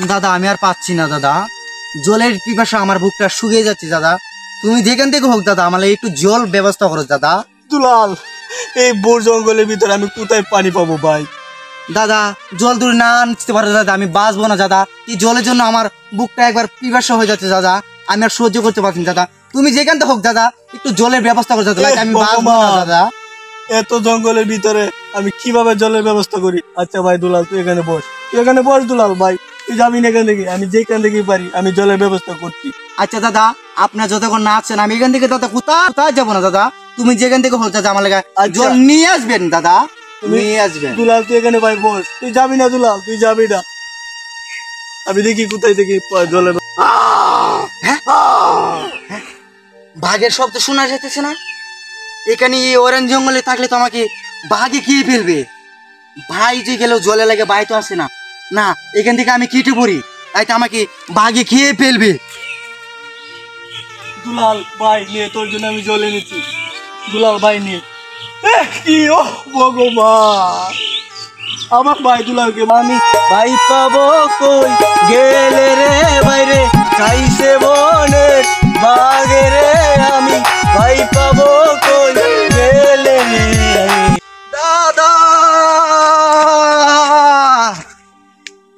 দাদা আমি আর পাচ্ছি না দাদা, জলের পিপাসা আমার বুকটা শুকিয়ে যাচ্ছে দাদা। তুমি যেখান থেকে হোক দাদা আমার একটু জল ব্যবস্থা করো দাদা। দুলাল, এই বোর জঙ্গলের ভিতরে আমি কোথায় পানি পাবো ভাই? দাদা জল দূরে না আনতে পারো দাদা, আমি বাঁচবো না দাদা। এই জলের জন্য আমার বুকটা একবার পিপাসা হয়ে যাচ্ছে দাদা, আমি আর সহ্য করতে পারছি না দাদা। তুমি যেখান থেকে হোক দাদা একটু জলের ব্যবস্থা করে দাদা, আমি বাঁচবো না দাদা। এত জঙ্গলের ভিতরে আমি কিভাবে জলের ব্যবস্থা করি? আচ্ছা ভাই দুলাল, তুই এখানে বস, তুই এখানে বস দুলাল ভাই, তুই যাবি না এখান থেকে, আমি যেখান থেকেই পারি আমি জলের ব্যবস্থা করছি। আচ্ছা দাদা, আপনার যতক্ষণ না আসছেন আমি এখান থেকে দাদা কোথায় যাবো না দাদা। তুমি যেখান থেকে হোক দাদা আমার লেগে জল নিয়ে আসবেন দাদা, নিয়ে আসবেন। দুলাল তুই এখানে ভাই বস, তুই যাবি না দুলাল, তুই যাবি না, আমি দেখি কোথায় থেকে জলের। বাঘের শব্দ শোনা যেতেছে না? এখানে এই অরেঞ্জ জঙ্গলে থাকলে তো আমাকে বাঘে খেয়ে ফেলবে। ভাই যে গেলেও জলে লাগে, ভাই তো আসে না। না, এখান থেকে আমি কেটে পড়ি, তাই তো আমাকে বাঘে খেয়ে ফেলবে। দুলাল ভাই নিয়ে, তোর জন্য আমি জল এনেছি, দুলাল ভাই নিয়ে। কি ও ভগবান, আমার ভাই দুলালকে আমি ভাই পাবো কই গেলে রে বাইরে, খাইছে বনে বাঘে রে, আমি ভাই পাবো কই গেলে রে। দাদা,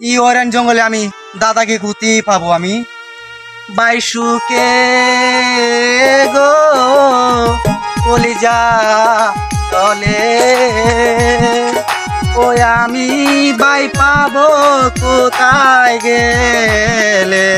এই অরেঞ্জ জঙ্গলে আমি দাদাকে কোথায় পাবো? আমি বাইশুকে গো কলিজা তলে, ওই আমি বাই পাবো কোথায় গেলে।